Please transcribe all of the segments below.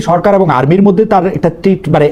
সরকার এবং আর্মির মধ্যে তার একটা মানে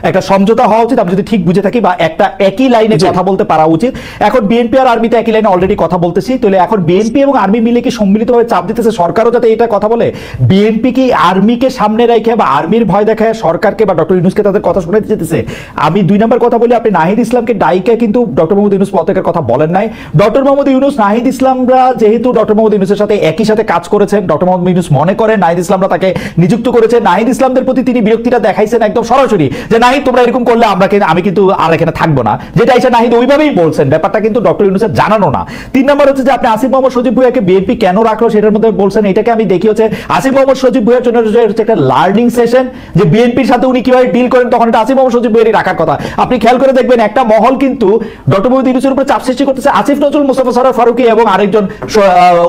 একটা সমঝোতা হওয়া উচিত, আমি যদি ঠিক বুঝে থাকি, বা একটা একই লাইনে কথা বলতে পারা উচিত। এখন বিএনপি আর আর্মিতে একই লাইনে অলরেডি কথা বলতেছি, তাহলে এখন বিএনপি এবং আর্মি মিলে কি সম্মিলিতভাবে চাপ দিতেছে সরকারও যাতে এটা কথা বলে? বিএনপি কি আর্মিকে সামনে রেখে বা আর্মির ভয় দেখায় সরকারকে বা ডক্টর ইউনূসকে তাদের কথা শোনাতে যেতেছে? আমি 2 নম্বর কথা বলি, আপনি নাহিদ ইসলামকে ডাইকে কিন্তু ডক্টর মোহাম্মদ ইউনূস পদত্যাগের কথা বলেন নাই। ডক্টর মোহাম্মদ ইউনূস, নাহিদ ইসলামরা যেহেতু ডক্টর মোহাম্মদ ইউনূসের সাথে একই সাথে কাজ করেছেন, ডক্টর মোহাম্মদ ইউনূস মনে করেন নাহিদ ইসলামরা তাকে নিযুক্ত করেছে। নাহিদ ইসলামদের প্রতি তিনি বিরক্তিটা দেখাইছেন একদম সরাসরি, যে নাহিদ তোমরা এরকম করলে আমি কিন্তু আর এখানে থাকবো না, যেটা এসে নাহিদ ওইভাবেই বলছেন। ব্যাপারটা কিন্তু ডক্টর ইউনূসের জানানো না। 3 নম্বর হচ্ছে যে আপনি আসিফ মোহাম্মদ সজীব ভুঁইয়াকে বিএনপি কেন রাখলো সেটার মধ্যে বলছেন, এটাকে আমি দেখি হচ্ছে আসিফ মোহাম্মদ সজীব ভুঁইয়ার জন্য একটা লার্নিং সেশন, যে বিএনপির সাথে উনি কিভাবে ডিল করেন, তখন এটা আসিফ মোহাম্মদ সজীব ভুঁইয়ারই রাখার কথা। আপনি খেয়াল করে দেখবেন একটা মহল কিন্তু ডক্টর মোহাম্মদ ইউনূসের উপর চাপ সৃষ্টি করতেছে আসিফ নজরুল, মোস্তফা সরোয়ার ফারুকী এবং আরেকজন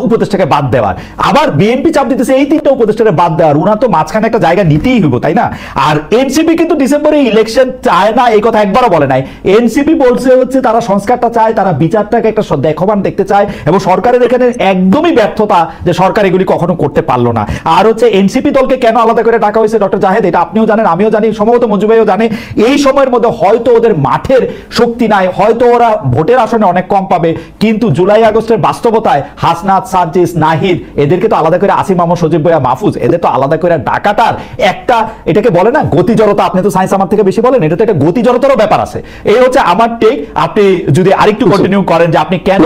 উপদেষ্টাকে বাদ দেওয়ার। আবার বিএনপি চাপ দিতেছে এই 3টা উপদেষ্টাকে বাদ দেওয়ার। উনার তো মাঝখানে একটা জায়গা নিতেই হইব, তাই না? আর এনসিপি কিন্তু ডিসেম্বরে ইলেকশন চায় না, এই কথা একবারও বলে নাই। এনসিপি বলছে হচ্ছে তারা সংস্কারটা চায়, তারা বিচারটাকে একটা দেখমান দেখতে চায়, এবং সরকারের এখানে একদমই ব্যর্থতা যে সরকার এগুলি কখনো করতে পারলো না। আর হচ্ছে এনসিপি দলকে কেন আলাদা করে ডাকা হয়েছে ডক্টর জাহেদ, এটা আপনিও জানেন, আমিও জানি, সম্ভবত মঞ্জু ভাইও জানে। এই সময়ের মধ্যে হয়তো ওদের মাঠের শক্তি নাই, হয়তো ওরা ভোটের আসনে অনেক কম পাবে, কিন্তু জুলাই আগস্টের বাস্তবতায় হাসনাত, সার্জিস, নাহিদ এদেরকে তো আলাদা করে, আসিফ মোহাম্মদ সজীব ভুঁইয়া, মাহফুজ, এদের তো আলাদা করে ডাকাটার একটা, এটাকে বলে না গতিজড়তা, আপনি তো সায়েন্স আমার থেকে বেশি বলেন, এটা তো একটা গতিজড়তারও ব্যাপার আছে। এই হচ্ছে আমার টেক। আপনি যদি আরেকটু কন্টিনিউ করেন যে আপনি কেন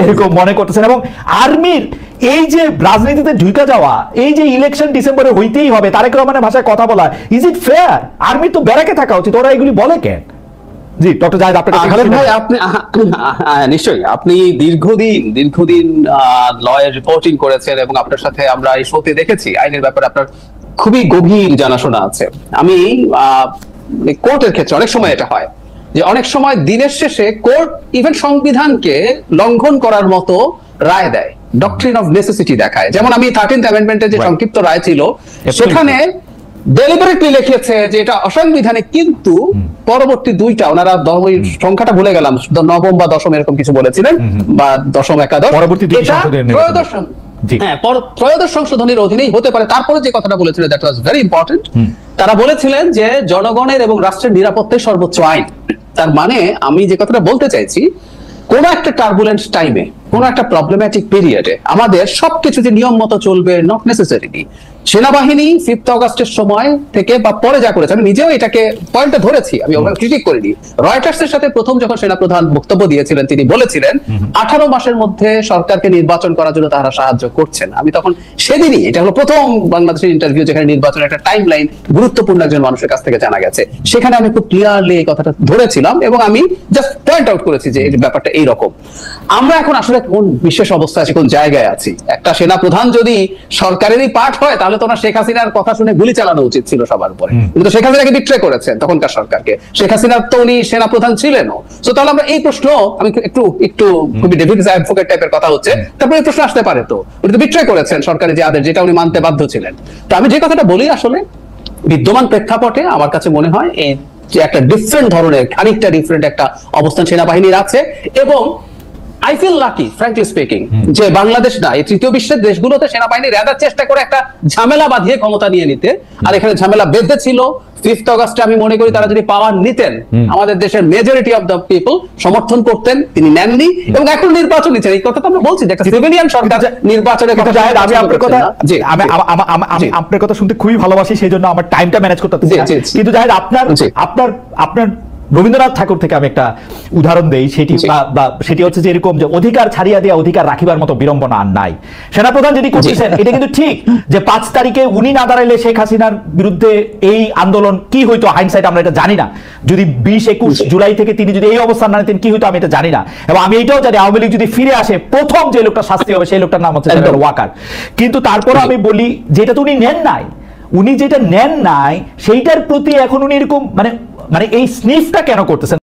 এরকম মনে করতেছেন, এবং আর্মির এই যে রাজনীতিতে ঢুকে যাওয়া, এই যে ইলেকশন ডিসেম্বরে হইতেই হবে, তারেক রহমানের ভাষায় কথা বলা, ইজ ইট ফেয়ার? আর্মি তো ব্যারাকে থাকা উচিত, ওরা এগুলি বলে কেন? জি ডক্টর জাহেদ, খালেদ ভাই, আপনি নিশ্চয়ই আপনি দীর্ঘদিন লয়ের রিপোর্টিং করেছেন, এবং আপনার সাথে আমরা এই শোতে দেখেছি আইনের ব্যাপারে আপনার খুবই গভীর জানাশোনা আছে। আমি কোর্টের ক্ষেত্রে অনেক সময় এটা হয় যে অনেক সময় দিনের শেষে কোর্ট ইভেন সংবিধানকে লঙ্ঘন করার মতো রায় দেয়, ডক্ট্রিন অফ নেসেসিটি দেখায়। যেমন আমি 13th অ্যামেন্ডমেন্টের যে সংক্ষিপ্ত রায় ছিল সেখানে ডেলিবারেটলি লিখেছে যে এটা অসাংবিধানিক, কিন্তু পরবর্তী 2টা, ওনারা সংখ্যাটা ভুলে গেলাম, 9ম বা 10ম এরকম কিছু বলেছিলেন, বা 10ম একাদশ, ত্রয়োদশ সংশোধনীর অধীনেই হতে পারে। তারপরে যে কথাটা বলেছিলেন দ্যাট ওয়াজ ভেরি ইম্পর্টেন্ট, তারা বলেছিলেন যে জনগণের এবং রাষ্ট্রের নিরাপত্তাই সর্বোচ্চ আইন। তার মানে আমি যে কথাটা বলতে চাইছি, কোন একটা টার্বুলেন্ট টাইমে, কোন একটা প্রবলেম্যাটিক পিরিয়ডে আমাদের সবকিছু যে নিয়ম মতো চলবে, নট নেসেসারিলি। সেনাবাহিনী 5th অগাস্টের সময় থেকে বা পরে যা করেছে, আমি নিজেও এটাকে পয়েন্টটা ধরেছি, আমি ক্রিটিক করিনি। রয়টার্সের সাথে প্রথম যখন সেনাপ্রধান বক্তব্য দিয়েছিলেন, তিনি বলেছিলেন 18 মাসের মধ্যে সরকারকে নির্বাচন করার জন্য তারা সাহায্য করছেন। আমি তখন সেদিনই, এটা হলো প্রথম বাংলাদেশের ইন্টারভিউ যেখানে নির্বাচনের একটা টাইম লাইন গুরুত্বপূর্ণ একজন মানুষের কাছ থেকে জানা গেছে, সেখানে আমি খুব ক্লিয়ারলি এই কথাটা ধরেছিলাম, এবং আমি জাস্ট পয়েন্ট আউট করেছি যে এই ব্যাপারটা এইরকম। আমরা এখন আসলে কোন বিশেষ অবস্থায় আছি, কোন জায়গায় আছি? একটা সেনাপ্রধান যদি সরকারেরই পার্ট হয়, তাহলে তো ওনার শেখ হাসিনার কথা শুনে গুলি চালানো উচিত ছিল সবার উপরে। কিন্তু শেখ হাসিনাকে বিট্রে করেছেন তখনকার সরকারকে, শেখ হাসিনার তো উনি সেনাপ্রধান ছিলেনও। তো তাহলে আমরা এই প্রশ্ন, আমি একটু খুবই ডেভিড অ্যাডভোকেট টাইপের কথা হচ্ছে, তারপরে এই প্রশ্ন আসতে পারে, তো উনি তো বিট্রে করেছেন সরকারি যে আদেশ, যেটা উনি মানতে বাধ্য ছিলেন। তো আমি যে কথাটা বলি, আসলে বিদ্যমান প্রেক্ষাপটে আমার কাছে মনে হয় এই যে একটা ডিফারেন্ট ধরনের, খানিকটা ডিফারেন্ট একটা অবস্থান সেনাবাহিনীর আছে। এবং I feel lucky, frankly speaking, যে বাংলাদেশ না, এই তৃতীয় বিশ্বের দেশগুলোতে সেনাবাহিনী রেদার চেষ্টা করে একটা ঝামেলা বাঁধিয়ে ক্ষমতা নিয়ে নিতে, আর এখানে ঝামেলা বেঁধে ছিল 5th অগাস্টে। আমি মনে করি তারা যদি পাওয়ার নিতেন, আমাদের দেশের মেজরিটি অফ দ্য পিপল সমর্থন করতেন, তিনি নেননি, এবং এখন নির্বাচন নিচ্ছেন। এই কথা তো আমরা বলছি যে একটা সিভিলিয়ান সরকার নির্বাচনের কথা। আমি আপনার কথা শুনতে খুবই ভালোবাসি, সেই জন্য আমার টাইমটা ম্যানেজ করতে হচ্ছে। কিন্তু জাহেদ, আপনার রবীন্দ্রনাথ ঠাকুর থেকে আমি একটা উদাহরণ দেই, সেটি হচ্ছে যে এরকম যে অধিকার ছাড়িয়া দিয়া অধিকার রাখিবার মতো বিড়ম্বনা আর নাই। সেনাপ্রধান যদি করতেছেন, এটা কিন্তু ঠিক যে 5 তারিখে উনি না দাঁড়াইলে শেখ হাসিনার বিরুদ্ধে এই আন্দোলন কি হইতো, হাইন্ডসাইট আমরা এটা জানি না। যদি 20-21 জুলাই থেকে তিনি যদি এই অবস্থান না নিতেন, কি হইতো আমি এটা জানি না। এবং আমি এটাও জানি, আওয়ামী লীগ যদি ফিরে আসে, প্রথম যে লোকটা শাস্তি হবে সেই লোকটার নাম হচ্ছে জেনারেল ওয়াকার। কিন্তু তারপরে আমি বলি, যেটা তো উনি নেন নাই, উনি যেটা নেন নাই সেইটার প্রতি এখন উনি এরকম মানে এই স্নিফটা কেন করতেছেন?